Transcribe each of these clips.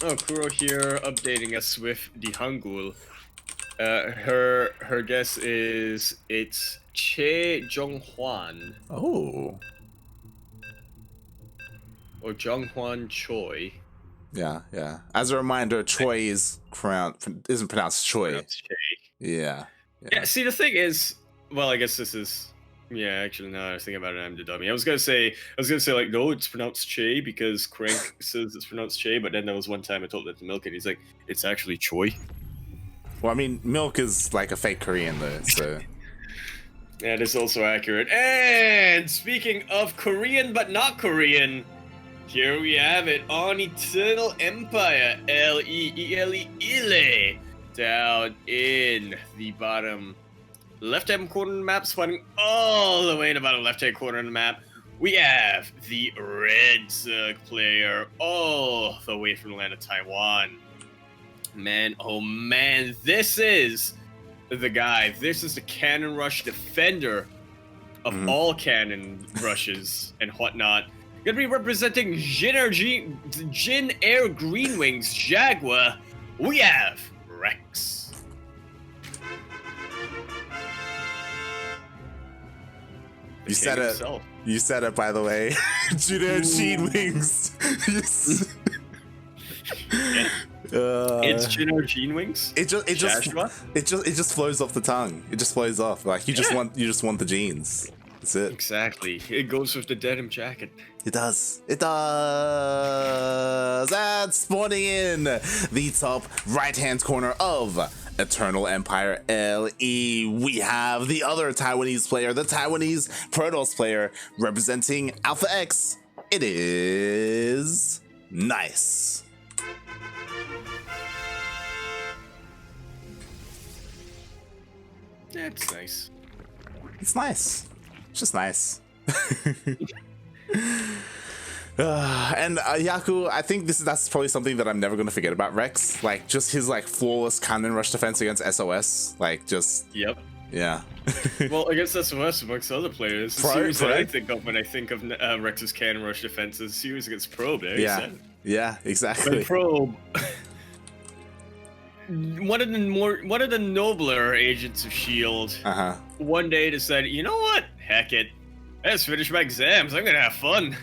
Oh, Kuro here, updating us with the Hangul. Her guess is it's Che Jonghwan Oh. or Jonghwan Choi. Yeah, yeah. As a reminder, Choi isn't pronounced Choi. Pronounced Che. Yeah. Yeah. See, the thing is, well, I guess this is. Yeah, actually, now I was thinking about it, I'm the dummy. I was gonna say like, no, it's pronounced Che because Crank says it's pronounced Che, but then there was one time I told it to Milk, and he's like, it's actually Choi. Well, I mean, Milk is like a fake Korean though, so. That is also accurate. And speaking of Korean but not Korean, here we have it on Eternal Empire, Ile, down in the bottom left-hand corner of the map, spawning all the way in the bottom left-hand corner of the map. We have the Red Zug player all the way from the land of Taiwan. Man, oh man, this is the guy. This is the Cannon Rush defender of all Cannon Rushes and whatnot. Gonna be representing Jin Air Green Wings Jaguar. We have Rex. You said it. You said it, by the way. Jin Air Green Wings. Yeah. It's Jin Air Green Wings. It just flows off the tongue. It just flows off. Like you just want the jeans. That's it. Exactly. It goes with the denim jacket. It does. It does. And spawning in the top right-hand corner of Eternal Empire LE, we have the other Taiwanese player, the Taiwanese Protoss player, representing Alpha X. It is Nice. That's nice. It's nice. It's just nice. And Yaku, I think that's probably something that I'm never gonna forget about Rex. Like just his like flawless cannon rush defense against SOS. Like just Yep. Yeah. Well, against SOS amongst other players, the series that I think of when I think of Rex's cannon rush defense is the series against Probe. Yeah. Yeah. Exactly. But Probe. One of the nobler agents of Shield. One day decided, you know what? Heck it. I just finished my exams. I'm gonna have fun.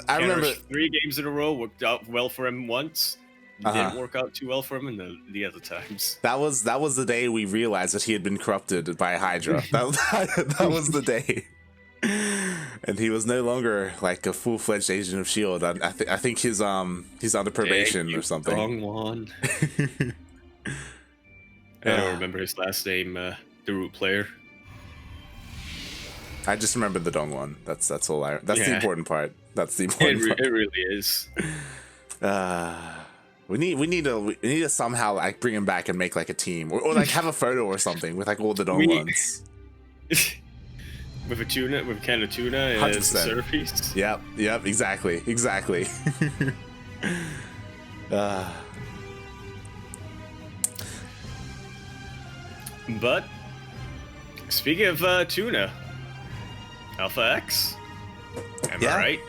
I remember 3 games in a row worked out well for him once. Didn't work out too well for him in the other times. That was the day we realized that he had been corrupted by Hydra. that was the day. And he was no longer like a full-fledged agent of Shield. I think he's under probation or something. Dongwon. I don't remember his last name, the root player. I just remember the Dongwon. That's all the important part. That's the important part. It really is. We need to somehow like bring him back and make like a team or like have a photo or something with like all the Dongwons. With a can of tuna and a centerpiece. Yep, exactly. But speaking of tuna, Alpha X. Am I right?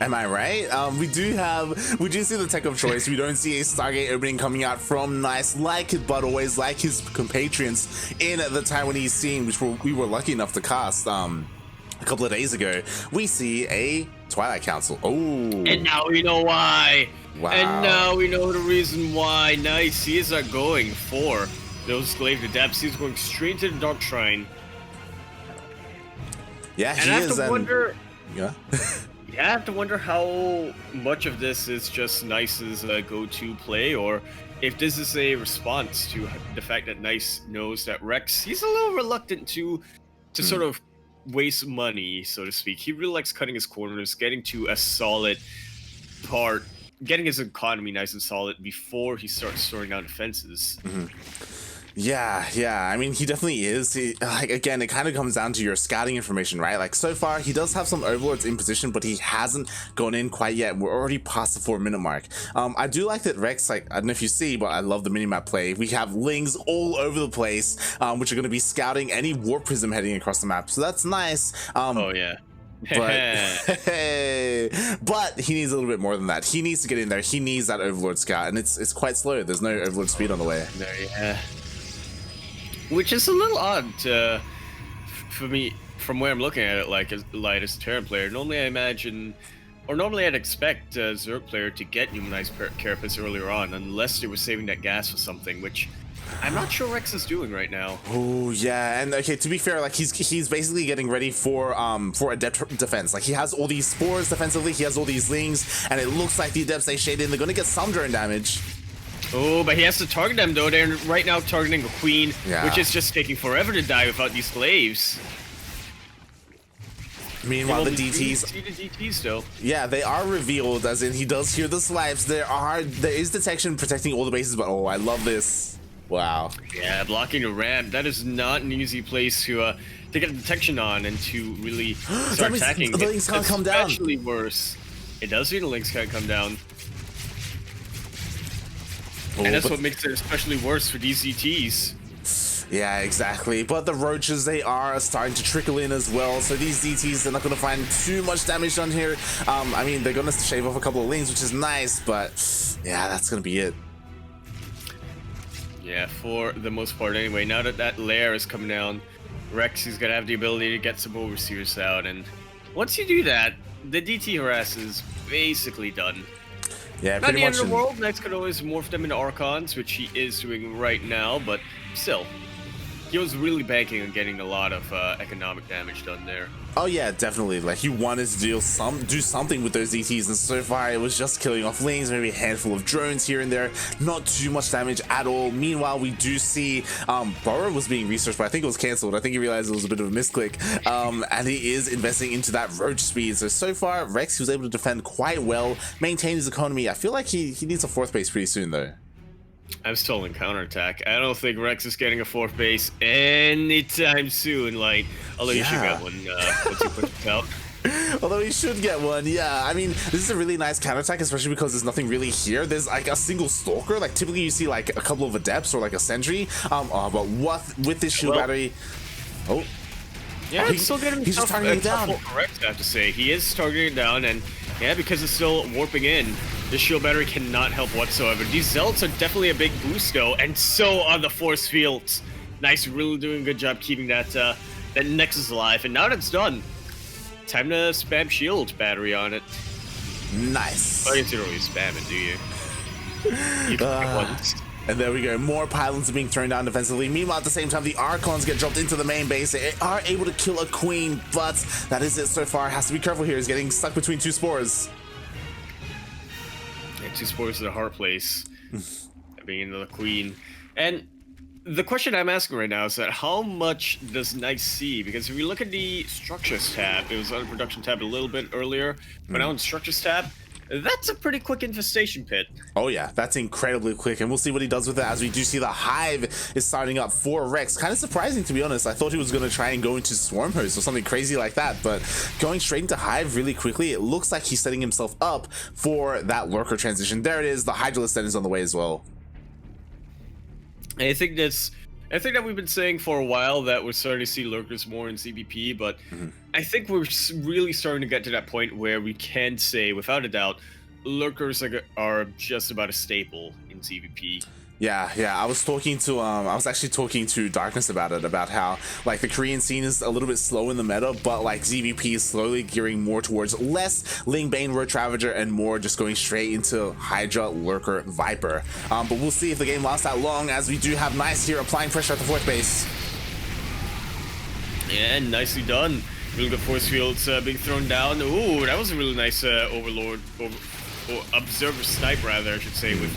Am I right? We do see the tech of choice. We don't see a Stargate opening coming out from Nice, but always like his compatriots in the Taiwanese scene, which we were lucky enough to cast a couple of days ago. We see a Twilight Council. Oh, and now we know why. Wow. And now we know the reason why. Nice, he is not going for those Glaive to Depths. He's going straight to the Dark Shrine. Yeah, and I have to wonder. Yeah. I have to wonder how much of this is just Nice's go-to play, or if this is a response to the fact that Nice knows that Rex, he's a little reluctant to sort of waste money, so to speak. He really likes cutting his corners, getting to a solid part, getting his economy nice and solid before he starts throwing down defenses. Yeah. I mean, he definitely is. Like, again, it kind of comes down to your scouting information, right? Like, so far, he does have some overlords in position, but he hasn't gone in quite yet. We're already past the 4-minute mark. I do like that Rex, like, I don't know if you see, but I love the minimap play. We have Lings all over the place, which are going to be scouting any Warp Prism heading across the map. So that's nice. Oh, yeah. But he needs a little bit more than that. He needs to get in there. He needs that Overlord Scout, and it's quite slow. There's no Overlord speed on the way. There, yeah. Which is a little odd for me from where I'm looking at it. Like as a Terran player, normally I imagine, or normally I'd expect a Zerg player to get humanized carapace earlier on, unless they were saving that gas for something, which I'm not sure Rex is doing right now. Oh yeah, and okay, to be fair, like he's basically getting ready for adept defense. Like he has all these spores defensively, he has all these lings, and it looks like the adepts they shade in, they're gonna get some drone damage. Oh, but he has to target them though. They're right now targeting a queen, yeah. which is just taking forever to die without these slaves. Meanwhile, the DTs. See the DTs though. Yeah, they are revealed, as in he does hear the swipes. There is detection protecting all the bases, but oh, I love this. Wow. Yeah, blocking a ramp. That is not an easy place to get detection on and to really start attacking. The links can't come down. Especially worse. It does mean the links can't come down. Oh, and that's what makes it especially worse for these DTs. Yeah, exactly. But the roaches, they are starting to trickle in as well. So these DTs, they're not going to find too much damage done here. I mean, they're going to shave off a couple of links, which is nice. But yeah, that's going to be it. Yeah, for the most part anyway. Now that that lair is coming down, Rex is going to have the ability to get some overseers out. And once you do that, the DT harass is basically done. Yeah, not pretty the much. end of the world. Next could always morph them into Archons, which he is doing right now, but still, he was really banking on getting a lot of economic damage done there. Oh yeah, definitely. Like he wanted to do something with those DTs, and so far it was just killing off lanes, maybe a handful of drones here and there, not too much damage at all. Meanwhile, we do see Burrow was being researched, but I think it was cancelled. I think he realized it was a bit of a misclick, and he is investing into that roach speed. So far, Rex was able to defend quite well, maintain his economy. I feel like he needs a fourth base pretty soon though. I'm still in counterattack. I don't think Rex is getting a fourth base anytime soon. Like, although you should get one once you put it out. Although he should get one, yeah. I mean, this is a really nice counterattack, especially because there's nothing really here. There's like a single stalker. Like typically you see like a couple of adepts or like a sentry. But what with this shield battery? Oh. Yeah, he's still getting he's just targeting it down. Correct, I have to say. He is targeting it down, and yeah, because it's still warping in, this shield battery cannot help whatsoever. These Zealots are definitely a big boost, though, and so are the force fields. Nice, really doing a good job keeping that that Nexus alive, and now that's done, time to spam shield battery on it. Nice. I guess you don't really spam it, do you? You can get once. And there we go, more pylons are being thrown down defensively. Meanwhile, at the same time, the Archons get dropped into the main base. They are able to kill a queen, but that is it so far. Has to be careful here. He's getting stuck between two spores. Yeah, two spores in a hard place. Being into the queen. And the question I'm asking right now is that how much does Nice see? Because if we look at the structures tab, it was on the production tab a little bit earlier, but now in structures tab, that's a pretty quick infestation pit. Oh yeah, that's incredibly quick, and we'll see what he does with it, as we do see the hive is starting up for Rex. Kind of surprising, to be honest. I thought he was going to try and go into Swarm Host or something crazy like that, but going straight into hive really quickly, it looks like he's setting himself up for that lurker transition. There it is, the Hydralisk then is on the way as well. I think that we've been saying for a while that we're starting to see lurkers more in ZvP, but I think we're really starting to get to that point where we can say, without a doubt, lurkers are just about a staple in ZvP. Yeah, I was actually talking to Darkness about it, about how like the Korean scene is a little bit slow in the meta, but like ZvP is slowly gearing more towards less Ling Bane Roach Ravager and more just going straight into Hydra, Lurker, Viper. But we'll see if the game lasts that long, as we do have Nice here applying pressure at the fourth base. Yeah, nicely done. Really good force fields being thrown down. Ooh, that was a really nice Observer snipe, rather, I should say, with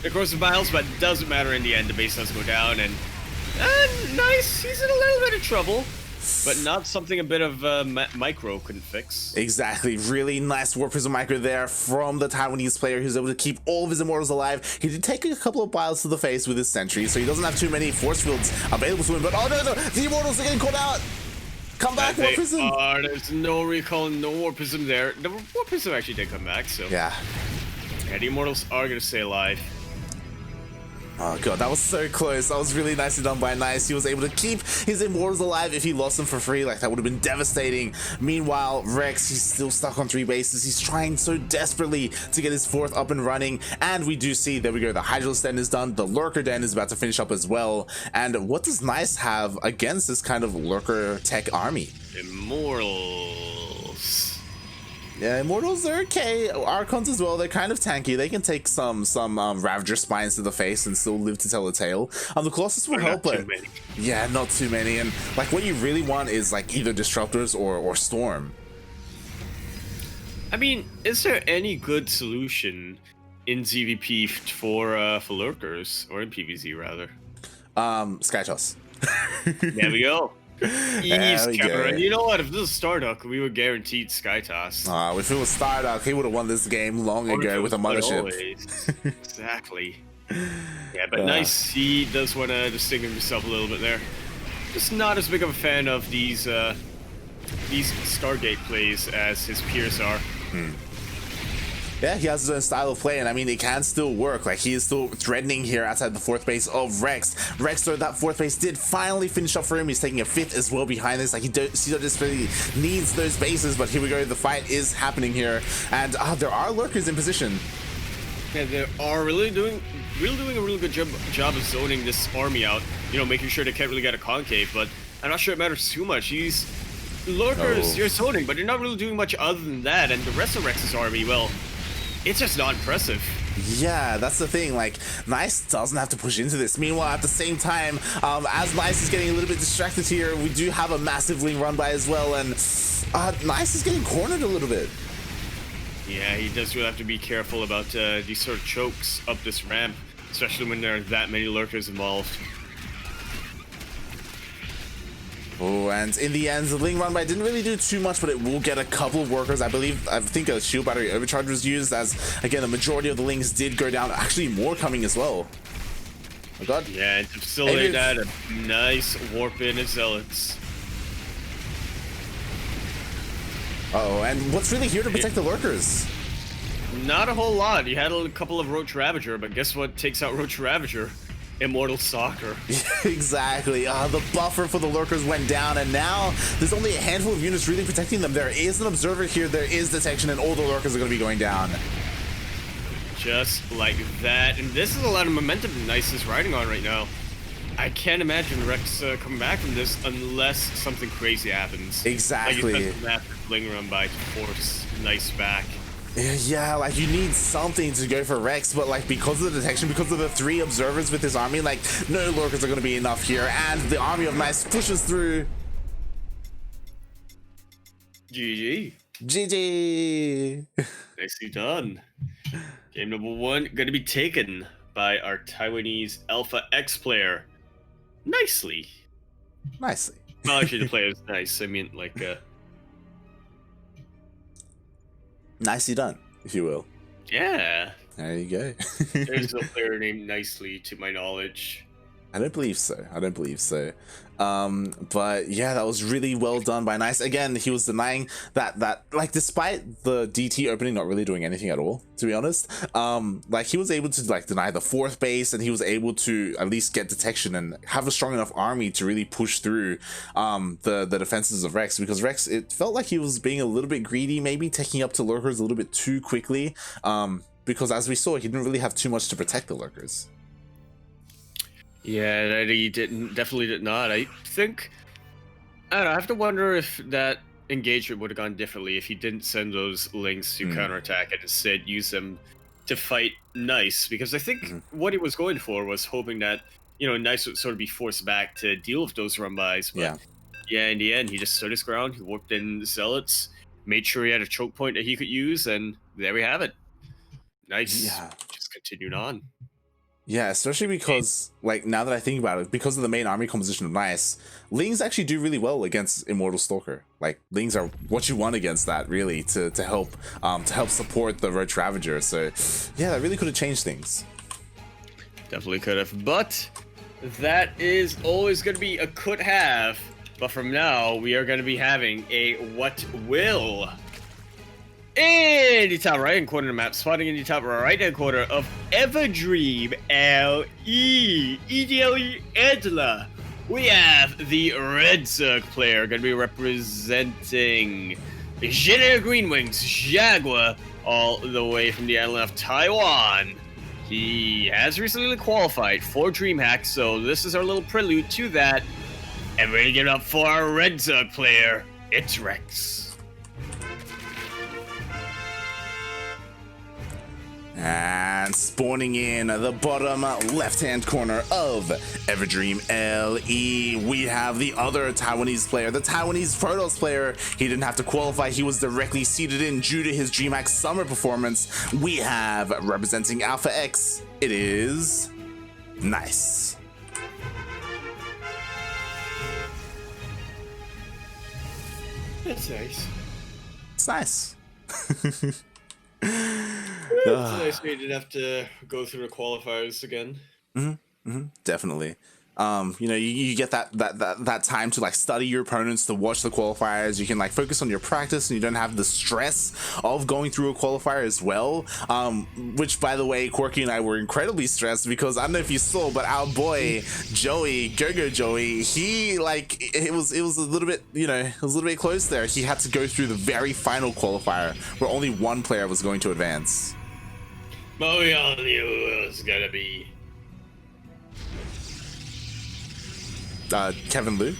the corrosive miles, but it doesn't matter in the end. The base does go down, and Nice, he's in a little bit of trouble, but not something a bit of Micro couldn't fix. Exactly, really nice Warp Prism Micro there from the Taiwanese player who's able to keep all of his Immortals alive. He did take a couple of biles to the face with his Sentry, so he doesn't have too many force fields available to him, but oh no, the Immortals are getting called out! Come back, Warp Prism! There's no recall, no Warp Prism there. The Warp Prism actually did come back, so... Yeah. Yeah, the Immortals are going to stay alive. Oh god, that was so close. That was really nicely done by Nice. He was able to keep his Immortals alive. If he lost them for free, like, that would have been devastating. Meanwhile, Rex, he's still stuck on 3 bases. He's trying so desperately to get his 4th up and running. And we do see, there we go, the Hydralisk Den is done. The Lurker Den is about to finish up as well. And what does Nice have against this kind of Lurker tech army? Immortals. Yeah, Immortals are okay. Archons as well, they're kind of tanky. They can take some Ravager Spines to the face and still live to tell the tale. The Colossus will help, but yeah, not too many. And like, what you really want is like either Disruptors or Storm. I mean, is there any good solution in ZvP for Lurkers, or in PvZ rather? Sky Toss. There we go. Easy cover. And you know what? If this was Starduck, we were guaranteed Sky Toss. If it was Starduck, he would have won this game long ago with a mothership. Exactly. Yeah, but Nice. He does want to distinguish himself a little bit there. Just not as big of a fan of these Stargate plays as his peers are. Yeah, he has his own style of play, and I mean, it can still work. Like, he is still threatening here outside the 4th base of Rex. Rex, though, that 4th base did finally finish up for him. He's taking a 5th as well behind this. Like, he desperately needs those bases, but here we go. The fight is happening here, and there are Lurkers in position. Yeah, they are really doing a really good job of zoning this army out. You know, making sure they can't really get a concave, but I'm not sure it matters too much. These Lurkers, you're zoning, but you're not really doing much other than that, and the rest of Rex's army, well, it's just not impressive. Yeah, that's the thing. Like, Nice doesn't have to push into this. Meanwhile, at the same time, as Nice is getting a little bit distracted here, we do have a massive Ling run by as well, and Nice is getting cornered a little bit. Yeah, he does really have to be careful about these sort of chokes up this ramp, especially when there are that many Lurkers involved. Oh, and in the end, the Ling run by didn't really do too much, but it will get a couple of workers. I think a shield battery overcharge was used, as again the majority of the Lings did go down. Actually, more coming as well. Oh god. Yeah, and to facilitate that, a nice warp in of Zealots. Uh oh, and what's really here to protect the Lurkers? Not a whole lot. You had a couple of Roach Ravager, but guess what takes out Roach Ravager? Immortal Soccer. Exactly. The buffer for the Lurkers went down, and now there's only a handful of units really protecting them. There is an observer here, there is detection, and all the Lurkers are going to be going down. Just like that. And this is a lot of momentum Nice is riding on right now. I can't imagine Rex coming back from this unless something crazy happens. Exactly. Like you said, Ling run by to force Nice back. Yeah, like, you need something to go for Rex, but like, because of the detection, because of the 3 observers with his army, like, no Lurkers are going to be enough here, and the army of Nice pushes through. GG. GG. Nicely done. Game number 1 going to be taken by our Taiwanese Alpha X player. Nicely. Nicely. Well, actually, the player is nice. I mean, like, nicely done, if you will. Yeah. There you go. There's no player named Nicely, to my knowledge. I don't believe so. I don't believe so. But yeah, that was really well done by Nice. Again, he was denying that like, despite the DT opening not really doing anything at all, to be honest, like, he was able to like deny the 4th base, and he was able to at least get detection and have a strong enough army to really push through the defenses of Rex, because Rex, it felt like he was being a little bit greedy, maybe taking up to Lurkers a little bit too quickly, because as we saw, he didn't really have too much to protect the Lurkers. Yeah, he definitely did not. I think, I don't know, I have to wonder if that engagement would have gone differently if he didn't send those Lings to counterattack and instead use them to fight Nice, because I think what he was going for was hoping that, you know, Nice would sort of be forced back to deal with those run-bys, but yeah, in the end, he just stood his ground, he warped in the Zealots, made sure he had a choke point that he could use, and there we have it. Nice. Yeah. Just continued on. Yeah, especially because, like, now that I think about it, because of the main army composition of Nice, Lings actually do really well against Immortal Stalker. Like, Lings are what you want against that, really, to help support the Roach Ravager. So, yeah, that really could have changed things. Definitely could have, but that is always going to be a could have. But from now, we are going to be having a what will. In the top right-hand corner of the map, spawning in the top right-hand corner of Everdream LE, EDLE Edla, we have the Red Zerg player going to be representing General Green Wings Jaguar, all the way from the island of Taiwan. He has recently qualified for DreamHack, so this is our little prelude to that. And we're going to give it up for our Red Zerg player, it's Rex. And spawning in the bottom left-hand corner of Everdream LE, we have the other Taiwanese player, the Taiwanese Protoss player. He didn't have to qualify. He was directly seeded in due to his DreamHack summer performance. We have, representing Alpha X, it is Nice. That's nice. It's nice. It's nice we didn't have to go through the qualifiers again. Definitely. You know, you get that time to like study your opponents, to watch the qualifiers. You can like focus on your practice, and you don't have the stress of going through a qualifier as well. Which, by the way, Quirky and I were incredibly stressed because I don't know if you saw, but our boy Joey, Go Joey, he like it was a little bit, you know, it was a little bit close there. He had to go through the very final qualifier where only one player was going to advance. But we all knew it was gonna be Kevin Liu.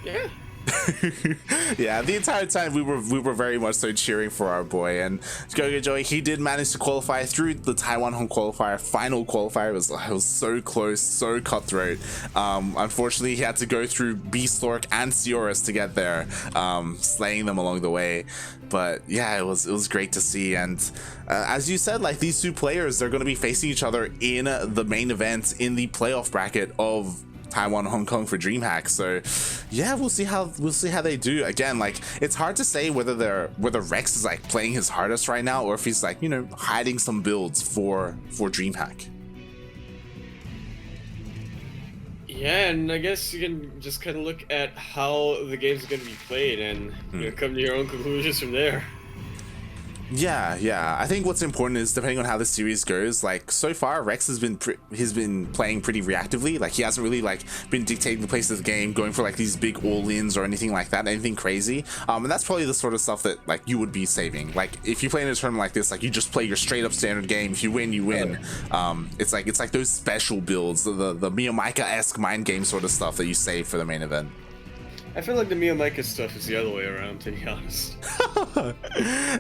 Yeah. Yeah, the entire time we were very much so cheering for our boy, and Go Joey, he did manage to qualify through the Taiwan home qualifier, final qualifier. It was so close, so cutthroat. Unfortunately, he had to go through Beastlork and Seorus to get there, slaying them along the way. But yeah, it was great to see. And as you said, like these two players, they're going to be facing each other in the main event in the playoff bracket of Taiwan, Hong Kong for DreamHack. So yeah, we'll see how they do. Again, like it's hard to say whether Rex is like playing his hardest right now or if he's like, you know, hiding some builds for DreamHack. Yeah, and I guess you can just kind of look at how the game's going to be played and you know, come to your own conclusions from there. Yeah. I think what's important is depending on how the series goes. Like so far, Rex has been playing pretty reactively. Like he hasn't really like been dictating the pace of the game, going for like these big all-ins or anything like that, anything crazy. And that's probably the sort of stuff that like you would be saving. Like if you play in a tournament like this, like you just play your straight up standard game. If you win, you win. It's like those special builds, the Miyamika-esque mind game sort of stuff that you save for the main event. I feel like the Miyamika stuff is the other way around, to be honest.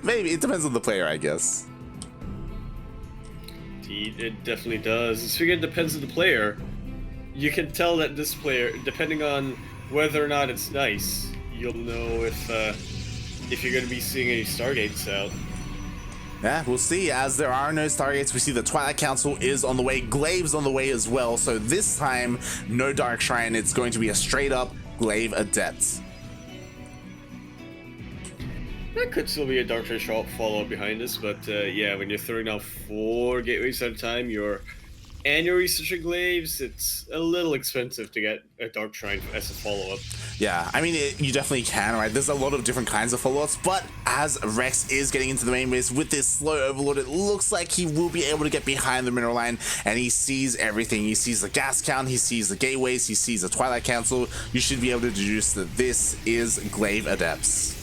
Maybe it depends on the player, I guess. It definitely does. Speaking of depends on the player, you can tell that this player, depending on whether or not it's nice, you'll know if you're going to be seeing any Stargates out. Yeah, we'll see. As there are no Stargates, we see the Twilight Council is on the way, Glaive's on the way as well. So this time, no Dark Shrine. It's going to be a straight up Glaive Adept. That could still be a Dark Shrine follow-up behind this, but yeah, when you're throwing out 4 gateways at a time, and you're researching Glaives, it's a little expensive to get a Dark Shrine as a follow-up. Yeah, I mean, you definitely can, right? There's a lot of different kinds of follow-ups, but as Rex is getting into the main base with this slow overload, it looks like he will be able to get behind the mineral line, and he sees everything. He sees the gas count, he sees the gateways, he sees the Twilight Council. You should be able to deduce that this is Glaive Adepts.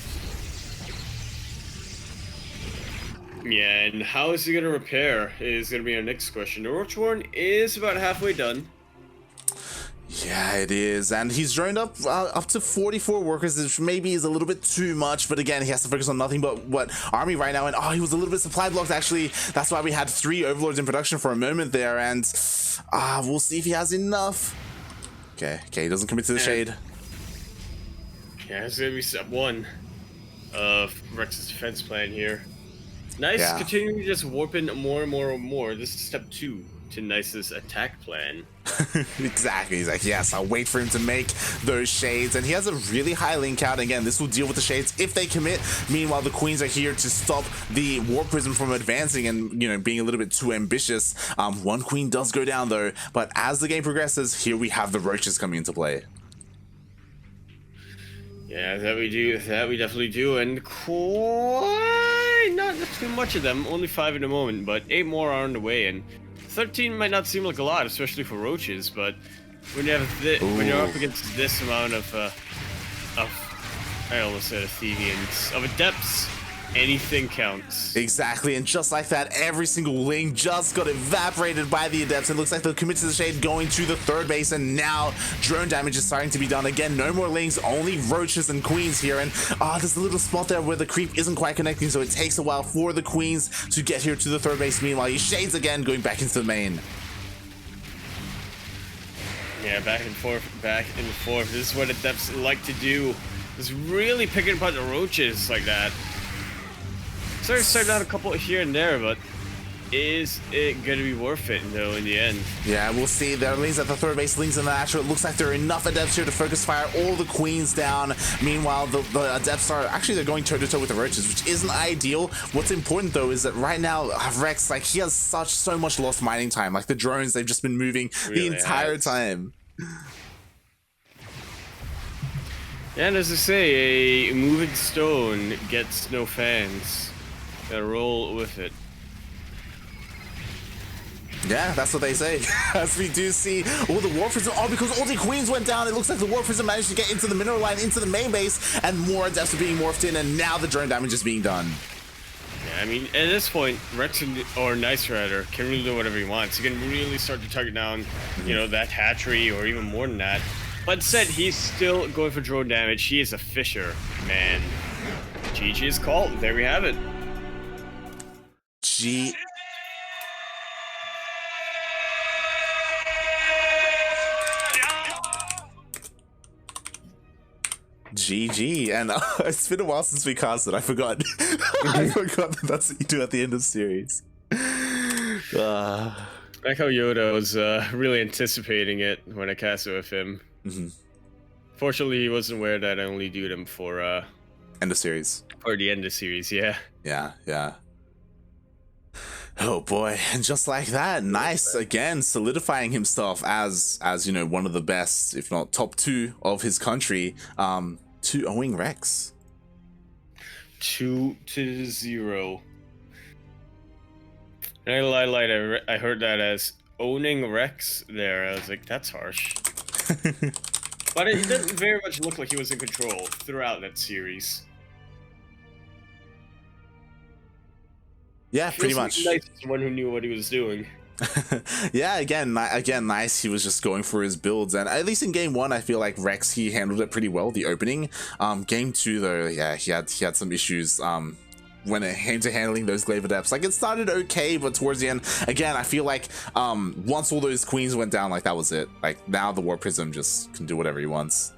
Yeah, and how is he going to repair is going to be our next question. The Roachborn is about halfway done. Yeah, it is, and he's droned up to 44 workers, which maybe is a little bit too much, but again, he has to focus on nothing but what army right now, and he was a little bit supply blocked, actually. That's why we had 3 overlords in production for a moment there, and we'll see if he has enough. Okay, he doesn't commit to the shade. Yeah, it's going to be step 1 of Rex's defense plan here. Nice, yeah. Continuing to just warp in more and more. This is step 2 to Nice's attack plan. Exactly. He's like, yes, I'll wait for him to make those shades, and he has a really high link count. Again, this will deal with the shades if they commit. Meanwhile, the queens are here to stop the warp prism from advancing and, you know, being a little bit too ambitious. 1 queen does go down though, but as the game progresses, here we have the roaches coming into play. Yeah, that we do. That we definitely do, and quite not too much of them. Only 5 in the moment, but 8 more are on the way. And 13 might not seem like a lot, especially for roaches. But when you have when you're up against this amount of I almost said Athenians, of adepts, anything counts. Exactly, and just like that, every single ling just got evaporated by the adepts. It looks like they'll commit to the shade, going to the third base, and now drone damage is starting to be done. Again, no more lings, only roaches and queens here, and there's a little spot there where the creep isn't quite connecting, so it takes a while for the queens to get here to the third base. Meanwhile, he shades again, going back into the main. Yeah, back and forth, back and forth. This is what adepts like to do, is really picking apart the roaches like that. Started out a couple here and there, but is it going to be worth it, though, in the end? Yeah, we'll see. There are lings at the third base, lings in the natural. It looks like there are enough adepts here to focus fire all the queens down. Meanwhile, the adepts are actually, they're going toe-to-toe with the roaches, which isn't ideal. What's important, though, is that right now, Rex, like, he has so much lost mining time. Like, the drones, they've just been moving the entire time. And as I say, a moving stone gets no fans. Gotta roll with it. Yeah, that's what they say. As we do see all the war prism, because all the queens went down, it looks like the war prism managed to get into the mineral line, into the main base, and more adepts are being morphed in, and now the drone damage is being done. Yeah, I mean, at this point, Rex or Nice Rider can really do whatever he wants. He can really start to target down, you know, that hatchery or even more than that. But instead, he's still going for drone damage. He is a fisher, man. GG is called. There we have it. GG, and it's been a while since we cast it. I forgot. I forgot that that's what you do at the end of the series. Like how Yoda was really anticipating it when I cast it with him. Fortunately, he wasn't aware that I only do them for end of series. For the end of series, yeah. Yeah. Oh boy, and just like that, Nice again solidifying himself as you know, one of the best, if not top 2 of his country, 2-0ing Rex. 2-0. And I lied, I heard that as owning Rex there. I was like, that's harsh. But it didn't very much look like he was in control throughout that series. Yeah, pretty much. Nice, someone who knew what he was doing. Yeah, again, Nice. He was just going for his builds, and at least in game 1, I feel like Rex, he handled it pretty well. The opening, game 2 though, yeah, he had some issues. When it came to handling those glaive adepts, like, it started okay, but towards the end, again, I feel like once all those queens went down, like, that was it. Like, now the war prism just can do whatever he wants.